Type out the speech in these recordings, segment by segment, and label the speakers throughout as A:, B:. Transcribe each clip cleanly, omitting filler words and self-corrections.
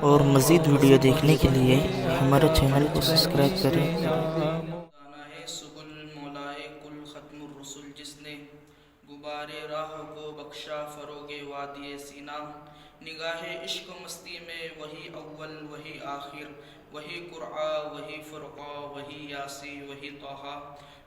A: اور مزید ویڈیو دیکھنے کے لیے ہمارے چینل کو سبسکرائب کریں۔
B: گانا ہے سبل مولائے کل ختم الرسل، جس نے غبار راہ کو بخشا فروغ وادی سینا، نگاہ عشق و مستی میں وہی اول وہی آخر، وہی قرآ وہی فرقہ وہی یاسی وہی طٰہٰ۔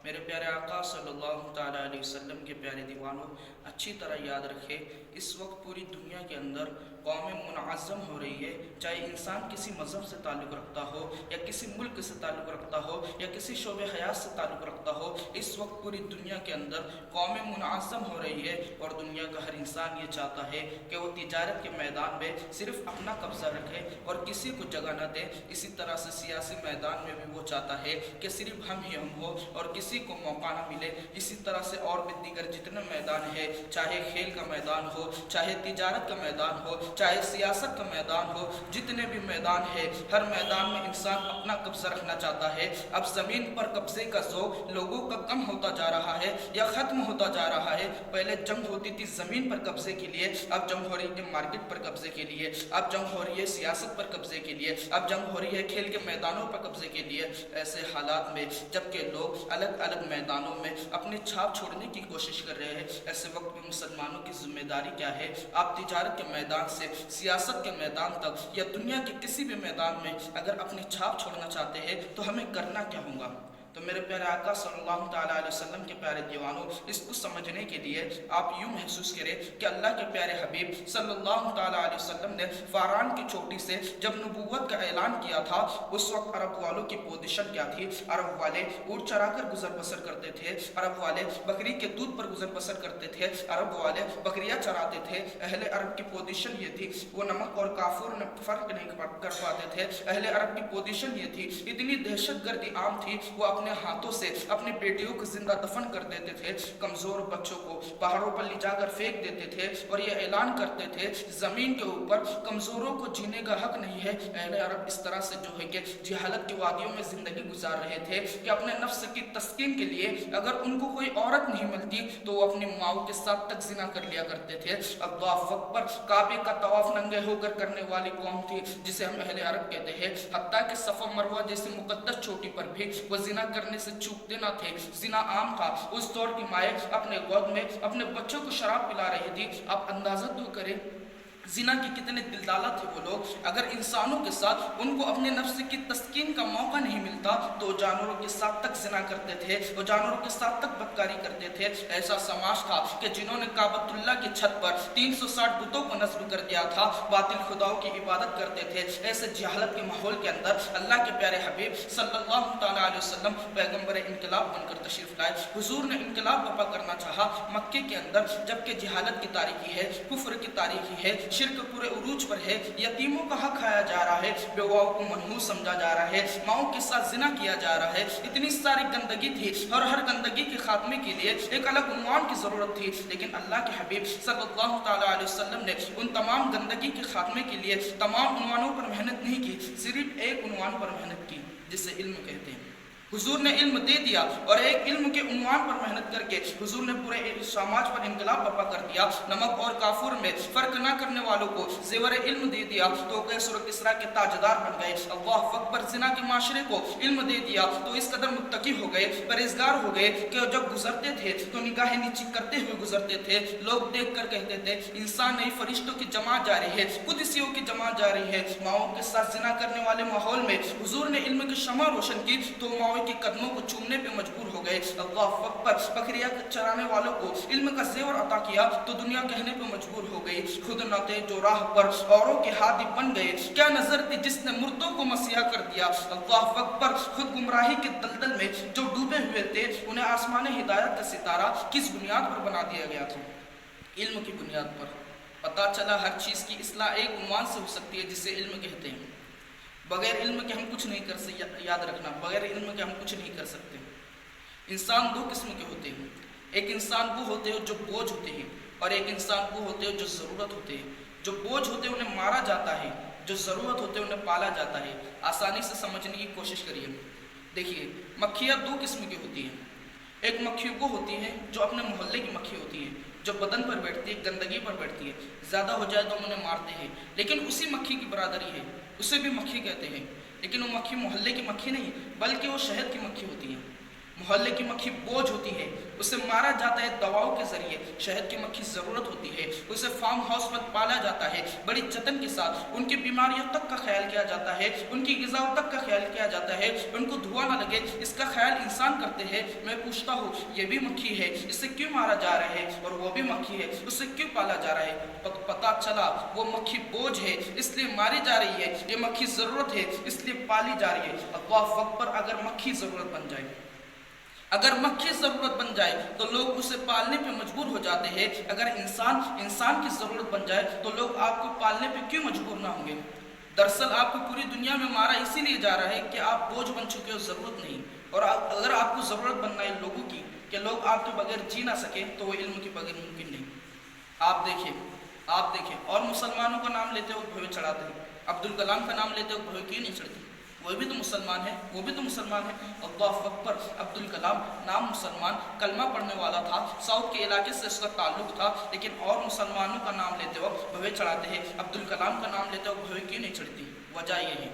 B: میرے پیارے آقا صلی اللہ تعالیٰ علیہ وسلم کے پیارے دیوانوں، اچھی طرح یاد رکھے اس وقت پوری دنیا کے اندر قوم منعظم ہو رہی ہے، چاہے انسان کسی مذہب سے تعلق رکھتا ہو یا کسی ملک سے تعلق رکھتا ہو یا کسی شعبہ حیات سے تعلق رکھتا ہو، اس وقت پوری دنیا کے اندر قوم منعظم ہو رہی ہے، اور دنیا کا ہر انسان یہ چاہتا ہے کہ وہ تجارت کے میدان میں صرف اپنا قبضہ رکھے اور کسی کو جگہ نہ دے۔ اسی طرح سے سیاسی میدان میں بھی وہ چاہتا ہے کہ صرف ہم ہی ہم ہو اور کسی کو موقع نہ ملے۔ اسی طرح سے اور بھی دیگر جتنے میدان ہے، چاہے کھیل کا میدان ہو، چاہے تجارت کا میدان ہو، چاہے سیاست کا میدان ہو، جتنے بھی میدان ہے، ہر میدان میں انسان اپنا قبضہ رکھنا چاہتا ہے۔ اب زمین پر قبضے کا ذوق لوگوں کا کم ہوتا جا رہا ہے یا ختم ہوتا جا رہا ہے۔ پہلے جنگ ہوتی تھی زمین پر قبضے کے لیے، اب جنگ ہو رہی ہے مارکیٹ پر قبضے کے لیے، اب جنگ ہو رہی ہے سیاست پر قبضے کے لیے، اب جنگ ہو رہی ہے کھیل کے میدانوں پر قبضے کے لیے۔ ایسے حالات میں جبکہ لوگ الگ الگ میدانوں میں اپنی چھاپ چھوڑنے کی کوشش کر رہے ہیں، ایسے وقت میں مسلمانوں کی ذمہ داری کیا ہے؟ آپ تجارت کے میدان سے سیاست کے میدان تک یا دنیا کے کسی بھی میدان میں اگر اپنی چھاپ چھوڑنا چاہتے ہیں تو ہمیں کرنا کیا ہوگا؟ تو میرے پیارے آقا صلی اللہ تعالیٰ علیہ وسلم کے پیارے دیوانوں، اس کو سمجھنے کے لیے آپ یوں محسوس کریں کہ اللہ کے پیارے حبیب صلی اللہ تعالیٰ علیہ وسلم نے فاران کی چوٹی سے جب نبوت کا اعلان کیا تھا، اس وقت عرب والوں کی پوزیشن کیا تھی؟ عرب والے اونٹ چرا کر گزر بسر کرتے تھے، عرب والے بکری کے دودھ پر گزر بسر کرتے تھے، عرب والے بکریاں چراتے تھے۔ اہل عرب کی پوزیشن یہ تھی، وہ نمک اور کافور میں فرق نہیں کر پاتے تھے۔ اہل عرب کی پوزیشن یہ تھی، اتنی دہشت گردی عام تھی، وہ اپنے ہاتھوں سے اپنی بیٹیوں کو زندہ دفن کر دیتے تھے، کمزور بچوں کو پہاڑوں پر لے جا کر پھینک دیتے تھے اور یہ اعلان کرتے تھے زمین کے اوپر کمزوروں کو جینے کا حق نہیں ہے۔ اہل عرب اس طرح سے جو ہے کہ جہالت کی وادیوں میں زندگی گزار رہے تھے کہ اپنے نفس کی تسکین کے لیے اگر ان کو کوئی عورت نہیں ملتی تو وہ اپنی ماؤں کے ساتھ تک زنا کر لیا کرتے تھے۔ اللہ اکبر، کعبے کا طواف ننگے ہو کر کرنے والی قوم تھی جسے ہم اہل عرب کہتے ہیں، حتیٰ کہ صفا مروہ جیسی مقدس چوٹی پر بھی وہ زنا کرنے سے چوکتے نہ تھے۔ زنا عام تھا، اس دور کی مائیں اپنے گود میں اپنے بچوں کو شراب پلا رہی تھی۔ آپ اندازہ تو کریں زنا کی کتنے دلدالہ تھے وہ لوگ۔ اگر انسانوں کے ساتھ ان کو اپنے نفس کی تسکین کا موقع نہیں ملتا تو وہ جانوروں کے ساتھ تک زنا کرتے تھے، وہ جانوروں کے ساتھ تک بدکاری کرتے تھے۔ ایسا سماج تھا کہ جنہوں نے کعبۃ اللہ کی چھت پر 360 بتوں کو نصب کر دیا تھا، باطل خداؤں کی عبادت کرتے تھے۔ ایسے جہالت کے ماحول کے اندر اللہ کے پیارے حبیب صلی اللہ تعالیٰ علیہ وسلم پیغمبر انقلاب بن کر تشریف لائے۔ حضور نے انقلاب برپا کرنا چاہا مکے کے اندر، جبکہ جہالت کی تاریکی ہے، کفر کی تاریکی ہے، شرک پورے عروج پر ہے، یتیموں کا حق کھایا جا رہا ہے، بیواؤں کو منحوس سمجھا جا رہا ہے، ماؤں کے ساتھ زنا کیا جا رہا ہے۔ اتنی ساری گندگی تھی اور ہر گندگی کے خاتمے کے لیے ایک الگ عنوان کی ضرورت تھی، لیکن اللہ کے حبیب صلی اللہ تعالیٰ علیہ وسلم نے ان تمام گندگی کے خاتمے کے لیے تمام عنوانوں پر محنت نہیں کی، صرف ایک عنوان پر محنت کی جسے علم کہتے ہیں۔ حضور نے علم دے دیا اور ایک علم کے عنوان پر محنت کر کے حضور نے پورے سماج پر انقلاب برپا کر دیا۔ نمک اور کافور میں فرق نہ کرنے والوں کو زیور علم دے دیا تو کیسر و کسریٰ کے تاجدار بن گئے۔ اللہ اکبر، زنا کے معاشرے کو علم دے دیا تو اس قدر متقی ہو گئے، پرہیزگار ہو گئے کہ جب گزرتے تھے تو نگاہیں نیچی کرتے ہوئے گزرتے تھے۔ لوگ دیکھ کر کہتے تھے انسان نہیں، فرشتوں کی جماعت جا رہی ہے، قدسیوں کی جماعت جا رہی ہے۔ ماؤں کے ساتھ زنا کرنے والے ماحول میں حضور نے علم کی شمع روشن کی تو ماؤں کے قدموں کو چومنے پہ مجبور ہو گئے۔ اللہ اکبر، بکریاں چرانے والوں کو علم کا زیور عطا کیا تو دنیا کہنے پہ مجبور ہو گئی۔ خود نہ تھے جو راہ پر اوروں کے ہادی بن گئے، کیا نظر تھی جس نے مردوں کو مسیحا کر دیا۔ اللہ اکبر، خود گمراہی کے دلدل میں جو ڈوبے ہوئے تھے انہیں آسمان ہدایت کا ستارہ کس بنیاد پر بنا دیا گیا تھا؟ علم کی بنیاد پر۔ پتہ چلا ہر چیز کی اصلاح ایک عنوان سے ہو سکتی ہے جسے علم کہتے ہیں۔ بغیر علم کے ہم کچھ نہیں کر سکتے، یاد رکھنا، بغیر علم کے ہم کچھ نہیں کر سکتے۔ انسان دو قسم کے ہوتے ہیں، ایک انسان وہ ہوتے ہیں جو بوجھ ہوتے ہیں اور ایک انسان وہ ہوتے ہیں جو ضرورت ہوتے ہیں۔ جو بوجھ ہوتے ہیں انہیں مارا جاتا ہے، جو ضرورت ہوتے ہیں انہیں پالا جاتا ہے۔ آسانی سے سمجھنے کی کوشش کریے۔ دیکھیے، مکھیاں دو قسم کی ہوتی ہیں۔ ایک مکھی وہ ہوتی ہیں جو اپنے محلے کی مکھی ہوتی ہیں، جو بدن پر بیٹھتی ہے، گندگی پر بیٹھتی ہے، زیادہ ہو جائے تو ہم انہیں مارتے ہیں، لیکن اسی مکھی کی برادری ہے، اسے بھی مکھی کہتے ہیں، لیکن وہ مکھی محلے کی مکھی نہیں بلکہ وہ شہد کی مکھی ہوتی ہے۔ محلے کی مکھی بوجھ ہوتی ہے، اسے مارا جاتا ہے دواؤں کے ذریعے، شہد کی مکھی ضرورت ہوتی ہے، اسے فارم ہاؤس میں پالا جاتا ہے، بڑی جتن کے ساتھ ان کی بیماریوں تک کا خیال کیا جاتا ہے، ان کی غذا تک کا خیال کیا جاتا ہے، ان کو دھواں نہ لگے اس کا خیال انسان کرتے ہیں۔ میں پوچھتا ہوں یہ بھی مکھی ہے، اسے کیوں مارا جا رہا ہے؟ اور وہ بھی مکھی ہے، اسے کیوں پالا جا رہا ہے؟ پتہ چلا وہ مکھی بوجھ ہے اس لیے ماری جا رہی ہے، یہ مکھی ضرورت ہے اس لیے پالی جا رہی ہے۔ اللہ اکبر! اگر مکھی ضرورت بن جائے، اگر مکھی ضرورت بن جائے تو لوگ اسے پالنے پہ مجبور ہو جاتے ہیں، اگر انسان کی ضرورت بن جائے تو لوگ آپ کو پالنے پہ کیوں مجبور نہ ہوں گے؟ دراصل آپ کو پوری دنیا میں مارا اسی لیے جا رہا ہے کہ آپ بوجھ بن چکے ہو، ضرورت نہیں۔ اور اگر آپ کو ضرورت بننا ہے لوگوں کی کہ لوگ آپ کے بغیر جی نہ سکیں تو وہ علم کے بغیر ممکن نہیں۔ آپ دیکھیں اور مسلمانوں کا نام لیتے وقت بھوے چڑھاتے ہیں، عبدالکلام کا نام لیتے وقت بھوے کیوں نہیں چڑھتی؟ وہ بھی تو مسلمان ہے، اللہ اکبر! عبدالکلام نام مسلمان، کلمہ پڑھنے والا تھا، ساؤتھ کے علاقے سے اس کا تعلق تھا، لیکن اور مسلمانوں کا نام لیتے وقت بھوے چڑھاتے ہیں، عبدالکلام کا نام لیتے وقت بھوے کیوں نہیں چڑھتی؟ وجہ یہ ہے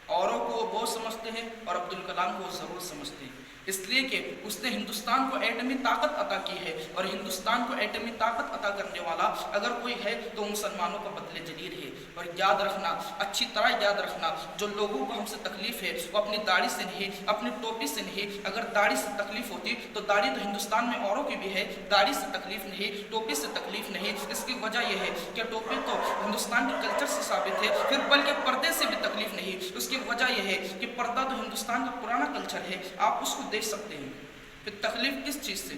B: اوروں کو وہ بوجھ سمجھتے ہیں اور عبدالکلام کو وہ ضرور سمجھتے ہیں، اس لیے کہ اس نے ہندوستان کو ایٹمی طاقت عطا کی ہے، اور ہندوستان کو ایٹمی طاقت عطا کرنے والا اگر کوئی ہے تو مسلمانوں کا بدلے جدید ہے۔ اور یاد رکھنا، اچھی طرح یاد رکھنا، جو لوگوں کو ہم سے تکلیف ہے وہ اپنی داڑھی سے نہیں، اپنی ٹوپی سے نہیں۔ اگر داڑھی سے تکلیف ہوتی تو داڑھی تو ہندوستان میں اوروں کی بھی ہے، داڑھی سے تکلیف نہیں، ٹوپی سے تکلیف نہیں۔ اس کی وجہ یہ ہے کہ ٹوپی تو ہندوستان کے کلچر سے ثابت ہے، پھر بلکہ پردے سے بھی تکلیف نہیں۔ اس کی وجہ یہ ہے کہ پردہ تو ہندوستان کا پرانا کلچر ہے، آپ اس کو دیکھ سکتے ہیں۔ پھر تکلیف کس چیز سے؟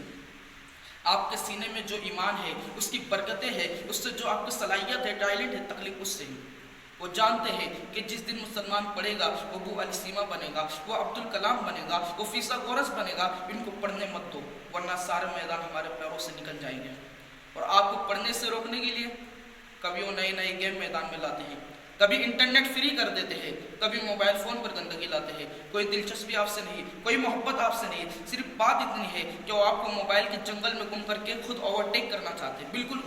B: آپ کے سینے میں جو ایمان ہے، اس کی برکتیں ہیں، اس سے جو آپ کی صلاحیت ہے، ٹیلنٹ ہے، تکلیف اس سے ہی۔ وہ جانتے ہیں کہ جس دن مسلمان پڑھے گا وہ ابو علی سیما بنے گا، وہ عبدالکلام بنے گا، وہ فیثاغورس بنے گا، ان کو پڑھنے مت دو ورنہ سارے میدان ہمارے پیروں سے نکل جائیں گے۔ اور آپ کو پڑھنے سے روکنے کے لیے کبھی وہ نئے گیم میدان میں لاتے ہیں، کبھی انٹرنیٹ فری کر دیتے ہیں، کبھی موبائل فون پر گندگی لاتے ہیں۔ کوئی دلچسپی آپ سے نہیں، کوئی محبت آپ سے نہیں، صرف بات اتنی ہے کہ وہ آپ کو موبائل کے جنگل میں گم کر کے خود اوورٹیک کرنا چاہتے ہیں۔ بالکل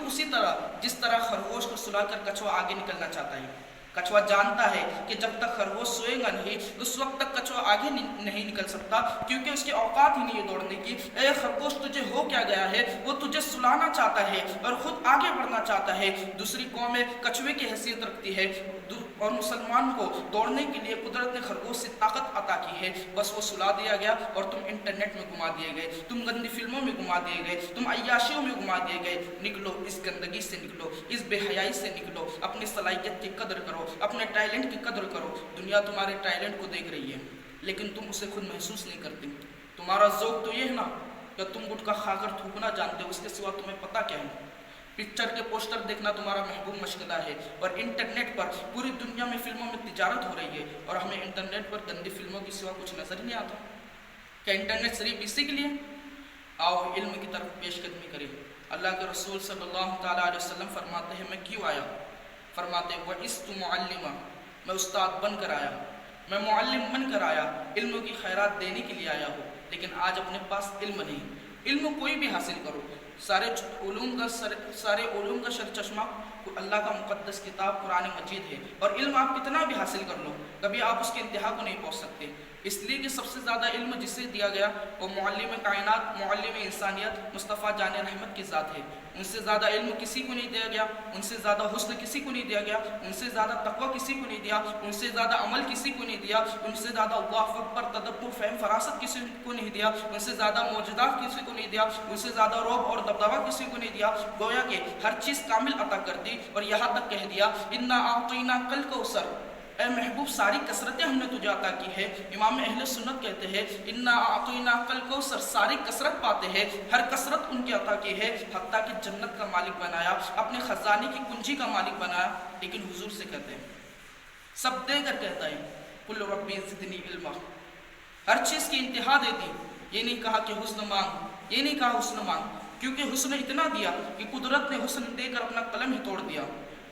B: اسی طرح جس طرح خرگوش کو سلا کر کچھوا آگے نکلنا چاہتا ہے۔ کچھوا جانتا ہے کہ جب تک خرگوش سوئے گا نہیں اس وقت تک کچھوا آگے نہیں نکل سکتا، کیونکہ اس کی اوقات ہی نہیں ہے دوڑنے کی۔ اے خرگوش، تجھے ہو کیا گیا ہے؟ وہ تجھے سلانا چاہتا ہے اور خود آگے بڑھنا چاہتا ہے۔ دوسری قومیں کچھوے کی حیثیت رکھتی ہے، اور مسلمان کو دوڑنے کے لیے قدرت نے خرگوش سے طاقت عطا کی ہے، بس وہ سلا دیا گیا اور تم انٹرنیٹ میں گما دیے گئے، تم گندی فلموں میں گما دیے گئے، تم عیاشیوں میں گما دیے گئے۔ نکلو اس گندگی سے، نکلو اس بے حیائی سے، نکلو اپنی صلاحیت کی قدر کرو، اپنے ٹیلنٹ کی قدر کرو۔ دنیا تمہارے ٹیلنٹ کو دیکھ رہی ہے لیکن تم اسے خود محسوس نہیں کرتے۔ تمہارا ذوق تو یہ ہے نا کہ تم گٹکا کھا کر تھوکنا جانتے ہو، اس کے سوا تمہیں پتہ کیا ہے؟ پکچر کے پوسٹر دیکھنا تمہارا محبوب مشغلہ ہے، اور انٹرنیٹ پر پوری دنیا میں فلموں میں تجارت ہو رہی ہے، اور ہمیں انٹرنیٹ پر گندی فلموں کے سوا کچھ نظر ہی نہیں آتا۔ کیا انٹرنیٹ صرف اسی کے لیے؟ آؤ علم کی طرف پیش قدمی کریں۔ اللہ کے رسول صلی اللہ تعالیٰ علیہ وسلم فرماتے ہیں، میں کیوں آیا؟ فرماتے ہیں وَإِسْتُ مُعَلِّمًا، میں استاد بن کر آیا، میں معلم بن کر آیا، علم کی خیرات دینے کے لیے آیا ہوں، لیکن آج اپنے پاس علم نہیں۔ علم کوئی بھی حاصل کرو، سارے علوم کا سرچشمہ اللہ کا مقدس کتاب قرآن مجید ہے، اور علم آپ کتنا بھی حاصل کر لو کبھی آپ اس کے انتہا کو نہیں پہنچ سکتے، اس لیے کہ سب سے زیادہ علم جسے دیا گیا وہ معلم کائنات، معلم انسانیت مصطفیٰ جان رحمت کی ذات ہے۔ ان سے زیادہ علم کسی کو نہیں دیا گیا، ان سے زیادہ حسن کسی کو نہیں دیا گیا، ان سے زیادہ تقوی کسی کو نہیں دیا، ان سے زیادہ عمل کسی کو نہیں دیا، ان سے زیادہ اللہ اکبر، تدبر، فہم، فراست کسی کو نہیں دیا، ان سے زیادہ معجزات کسی کو نہیں دیا، ان سے زیادہ رعب اور دبدبہ کسی کو نہیں دیا۔ گویا کہ ہر چیز کامل عطا کر دی، اور یہاں تک کہہ دیا انا اعطیناک الکوثر، اے محبوب ساری کثرتیں ہم نے تجھے عطا کی ہے۔ امام اہل سنت کہتے ہیں انا اعطیناک الکوثر، ساری کثرت پاتے ہیں، ہر کثرت ان کی عطا کی ہے، حتیٰ کہ جنت کا مالک بنایا، اپنے خزانے کی کنجی کا مالک بنایا۔ لیکن حضور سے کہتے ہیں، سب دے کر کہتا ہے قل ربی زدنی علما، ہر چیز کی انتہا دے دی، یہ نہیں کہا کہ حسن مانگ، یہ نہیں کہا حسن مانگ، کیونکہ حسن اتنا دیا کہ قدرت نے حسن دے کر اپنا قلم ہی توڑ دیا۔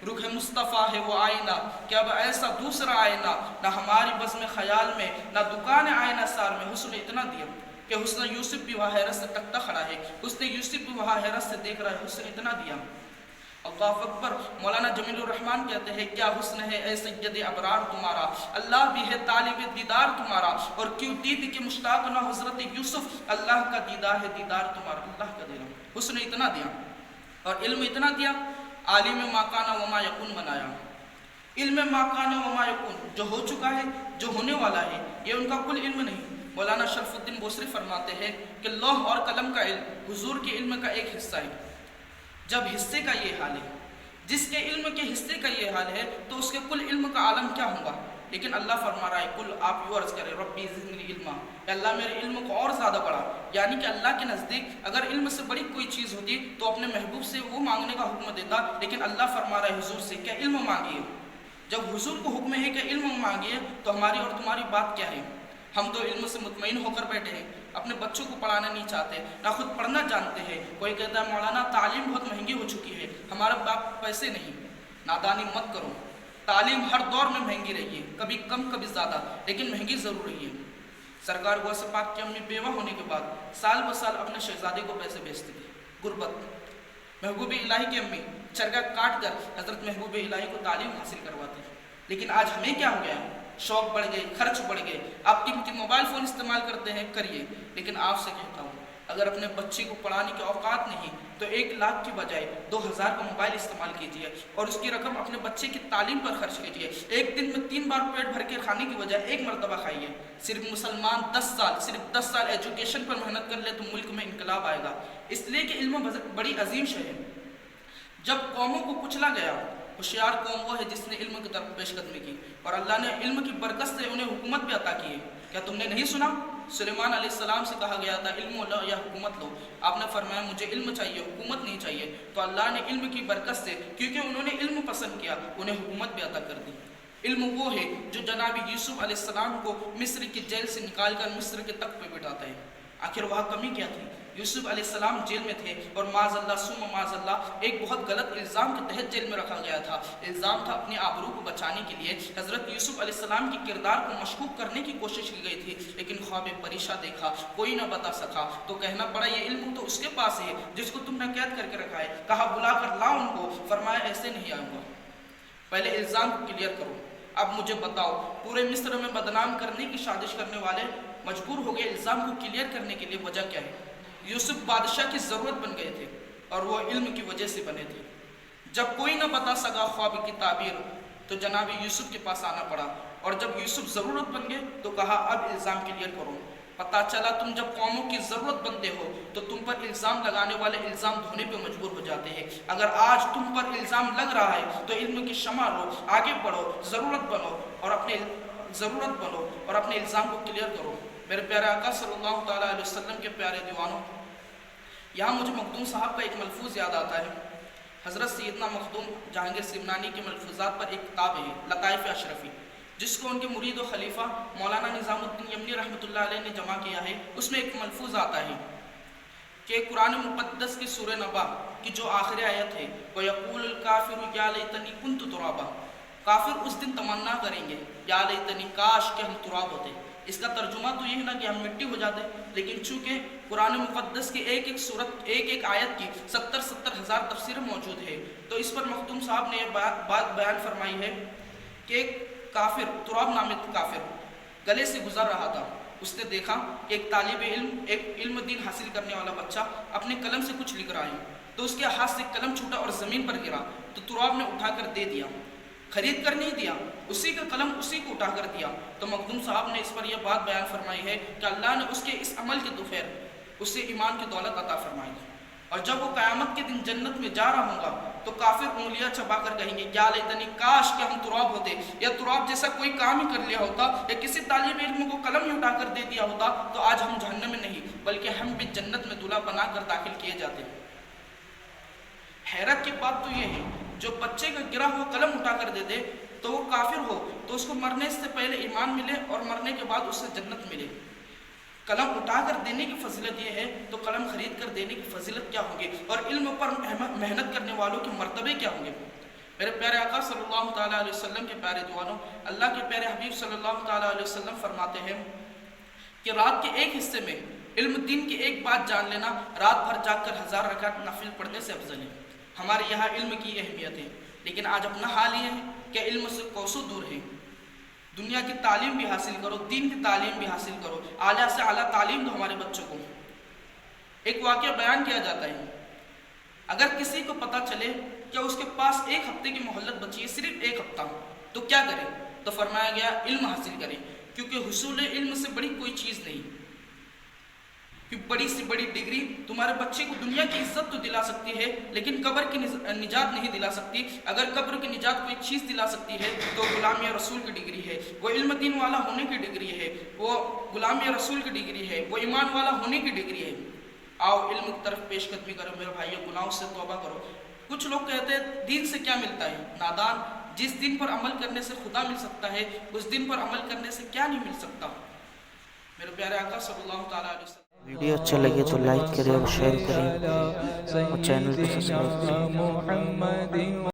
B: رخ مصطفیٰ ہے وہ آئینہ کہ اب ایسا دوسرا آئینہ، نہ ہماری بزم خیال میں، نہ دکان آئینہ سار میں، حسن اتنا دیا۔ کہ حسن یوسف بھی وہاں حیرت سے تکتا کھڑا ہے، حسن یوسف بھی وہاں حیرت سے دیکھ رہا ہے، حسن اتنا دیا۔ اللہ اکبر۔ مولانا جمیل الرحمان کہتے ہیں کیا حسن ہے اے سید ابرار تمہارا، اللہ بھی ہے طالب دیدار تمہارا، اور کیوں دید کے مشتاق نہ حضرت یوسف، اللہ کا دیدار ہے دیدار تمہارا، اللہ کا دیدار۔ حسن اتنا دیا اور علم اتنا دیا، عالم ما کان وما یکون بنایا۔ علم ما کان وما یکون، جو ہو چکا ہے، جو ہونے والا ہے، یہ ان کا کل علم نہیں۔ مولانا شرف الدین بوسری فرماتے ہیں کہ لوح اور قلم کا علم حضور کے علم کا ایک حصہ ہے۔ جب حصے کا یہ حال ہے، جس کے علم کے حصے کا یہ حال ہے تو اس کے کل علم کا عالم کیا ہوگا؟ لیکن اللہ فرما رہا ہے کل، آپ یوں عرض کریں ربی زدنی علما، کہ اللہ میرے علم کو اور زیادہ بڑھا۔ یعنی کہ اللہ کے نزدیک اگر علم سے بڑی کوئی چیز ہوتی تو اپنے محبوب سے وہ مانگنے کا حکم دیتا، لیکن اللہ فرما رہا ہے حضور سے کہ علم مانگیے۔ جب حضور کو حکم ہے کہ علم مانگیے تو ہماری اور تمہاری بات کیا ہے؟ ہم تو علم سے مطمئن ہو کر بیٹھے ہیں، اپنے بچوں کو پڑھانا نہیں چاہتے، نہ خود پڑھنا جانتے ہیں۔ کوئی کہتا ہے مولانا تعلیم بہت مہنگی ہو چکی ہے، ہمارے باپ پیسے نہیں۔ نادانی مت کرو، تعلیم ہر دور میں مہنگی رہی ہے، کبھی کم کبھی زیادہ، لیکن مہنگی ضرور رہی ہے۔ سرکار غوث پاک کی امی بیوہ ہونے کے بعد سال ب سال اپنے شہزادے کو پیسے بھیجتی تھی، غربت۔ محبوب الہی کی امی چرگا کاٹ کر حضرت محبوب الہی کو تعلیم حاصل کرواتی۔ لیکن آج ہمیں کیا ہو گیا ہے؟ شوق بڑھ گئے، خرچ بڑھ گئے، آپ قیمتی موبائل فون استعمال کرتے ہیں، کریے، لیکن آپ سے کہتا ہوں اگر اپنے بچے کو پڑھانے کی اوقات نہیں تو 1 لاکھ کی بجائے 2000 کا موبائل استعمال کیجیے اور اس کی رقم اپنے بچے کی تعلیم پر خرچ کیجیے۔ ایک دن میں 3 بار پیٹ بھر کے کھانے کی بجائے 1 مرتبہ کھائیے۔ صرف مسلمان 10 سال ایجوکیشن پر محنت کر لے تو ملک میں انقلاب آئے گا۔ اس لیے کہ علم بڑی عظیم شے ہے۔ جب قوموں کو کچلا گیا، ہوشیار قوم وہ ہے جس نے علم کی طرف پیش قدمی کی، اور اللہ نے علم کی برکت سے انہیں حکومت بھی عطا کی ہے۔ کیا تم نے نہیں سنا؟ سلیمان علیہ السلام سے کہا گیا تھا علم لو یا حکومت لو، آپ نے فرمایا مجھے علم چاہیے، حکومت نہیں چاہیے۔ تو اللہ نے علم کی برکت سے، کیونکہ انہوں نے علم پسند کیا، انہیں حکومت بھی عطا کر دی۔ علم وہ ہے جو جناب یوسف علیہ السلام کو مصر کی جیل سے نکال کر مصر کے تخت پہ بٹھاتا ہے۔ آخر وہاں کمی کیا تھی؟ یوسف علیہ السلام جیل میں تھے اور معاذ اللہ ثم معاذ اللہ ایک بہت غلط الزام کے تحت جیل میں رکھا گیا تھا۔ الزام تھا اپنی آبرو کو بچانے کے لیے حضرت یوسف علیہ السلام کی کردار کو مشکوک کرنے کی کوشش کی گئی تھی، لیکن خواب پریشاں دیکھا، کوئی نہ بتا سکا، تو کہنا پڑا یہ علم تو اس کے پاس ہے جس کو تم نے قید کر کے رکھا ہے۔ کہا بلا کر لاؤ ان کو، فرمایا ایسے نہیں آؤں گا، پہلے الزام کو کلیئر کرو۔ اب مجھے بتاؤ، پورے مصر میں بدنام کرنے کی سازش کرنے والے مجبور ہو گئے الزام کو کلیئر کرنے کے لیے، وجہ کیا ہے؟ یوسف بادشاہ کی ضرورت بن گئے تھے اور وہ علم کی وجہ سے بنے تھے۔ جب کوئی نہ بتا سکا خواب کی تعبیر تو جناب یوسف کے پاس آنا پڑا، اور جب یوسف ضرورت بن گئے تو کہا اب الزام کلیئر کرو۔ پتہ چلا تم جب قوموں کی ضرورت بنتے ہو تو تم پر الزام لگانے والے الزام دھونے پہ مجبور ہو جاتے ہیں۔ اگر آج تم پر الزام لگ رہا ہے تو علم کی شمع لو، آگے بڑھو، ضرورت بنو اور اپنے الزام کو کلیئر کرو۔ میرے پیارے آقا صلی اللہ تعالیٰ علیہ وسلم کے پیارے دیوانوں، یہاں مجھے مخدوم صاحب کا ایک ملفوظ یاد آتا ہے۔ حضرت سیدنا مخدوم جہانگیر سمنانی کے ملفوظات پر ایک کتاب ہے لطائف اشرفی، جس کو ان کے مرید و خلیفہ مولانا نظام الدین یمنی رحمۃ اللہ علیہ نے جمع کیا ہے۔ اس میں ایک ملفوظ آتا ہے کہ قرآن مقدس کی سورہ نبا کی جو آخری آیت ہے وَيَقُولُ الْكَافِرُ يَا لَيْتَنِي كُنْتُ تُرَابًا، کافر اس دن تمنا کریں گے یا لیتنی کاش کہ ہم تراب ہوتے۔ اس کا ترجمہ تو یہ ہے نا کہ ہم مٹی ہو جاتے، لیکن چونکہ قرآن مقدس کی ایک ایک سورت، ایک ایک آیت کی 70 ہزار تفسیریں موجود ہے، تو اس پر مخدوم صاحب نے یہ بات بیان فرمائی ہے کہ ایک کافر، تراب نامی کافر گلے سے گزر رہا تھا۔ اس نے دیکھا کہ ایک طالب علم، ایک علم دین حاصل کرنے والا بچہ اپنے قلم سے کچھ لکھ رہا ہے، تو اس کے ہاتھ سے قلم چھوٹا اور زمین پر گرا، تو تراب نے اٹھا کر دے دیا، خرید کر نہیں دیا، اسی کا قلم اسی کو اٹھا کر دیا۔ تو مخدوم صاحب نے اس پر یہ بات بیان فرمائی ہے کہ اللہ نے اس کے اس عمل کے دوپہر اسے ایمان کی دولت عطا فرمائی، اور جب وہ قیامت کے دن جنت میں جا رہا ہوگا تو کافر انگلیاں چبا کر کہیں گے یا لیتنی کاش کہ ہم تراب ہوتے، یا تراب جیسا کوئی کام ہی کر لیا ہوتا، یا کسی طالب علم کو قلم ہی اٹھا کر دے دیا ہوتا، تو آج ہم جہنم میں نہیں بلکہ ہم بھی جنت میں دلہا بنا کر داخل کیے جاتے۔ حیرت کی بات تو یہ ہے جو بچے کا گرا ہوا قلم اٹھا کر دے دے تو وہ کافر ہو تو اس کو مرنے سے پہلے ایمان ملے اور مرنے کے بعد اسے جنت ملے۔ قلم اٹھا کر دینے کی فضیلت یہ ہے تو قلم خرید کر دینے کی فضیلت کیا ہوگی، اور علم پر محنت کرنے والوں کے مرتبے کیا ہوں گے۔ میرے پیارے آقا صلی اللہ تعالیٰ علیہ وسلم کے پیارے دیوانوں، اللہ کے پیارے حبیب صلی اللہ تعالیٰ علیہ وسلم فرماتے ہیں کہ رات کے ایک حصے میں علم دین کی ایک بات جان لینا رات بھر جاگ کر 1000 رکعت نفل پڑھنے سے افضل ہے۔ ہمارے یہاں علم کی اہمیت ہے، لیکن آج اپنا حال یہ ہے کہ علم سے کوسوں دور ہے۔ دنیا کی تعلیم بھی حاصل کرو، دین کی تعلیم بھی حاصل کرو، اعلیٰ سے اعلیٰ تعلیم دو ہمارے بچوں کو۔ ایک واقعہ بیان کیا جاتا ہے، اگر کسی کو پتہ چلے کہ اس کے پاس 1 ہفتے کی مہلت بچی ہے، صرف 1 ہفتہ، تو کیا کرے؟ تو فرمایا گیا علم حاصل کرے، کیونکہ حصول علم سے بڑی کوئی چیز نہیں۔ کہ بڑی سے بڑی ڈگری تمہارے بچے کو دنیا کی عزت تو دلا سکتی ہے، لیکن قبر کی نجات نہیں دلا سکتی۔ اگر قبر کی نجات کوئی چیز دلا سکتی ہے تو غلامی رسول کی ڈگری ہے، وہ علم دین والا ہونے کی ڈگری ہے، وہ غلامی رسول کی ڈگری ہے، وہ ایمان والا ہونے کی ڈگری ہے۔ آؤ علم کی طرف پیش قدمی کرو میرے بھائیو، گناہوں سے توبہ کرو۔ کچھ لوگ کہتے ہیں دین سے کیا ملتا ہے؟ نادان، جس دن پر عمل کرنے سے خدا مل سکتا ہے، اس دن پر عمل کرنے سے کیا نہیں مل سکتا؟ میرے پیارے آقا صلی اللہ تعالیٰ علیہ وسلم۔
A: ویڈیو اچھا لگے تو لائک کریں اور شیئر کریں اور چینل کو سبسکرائب کریں۔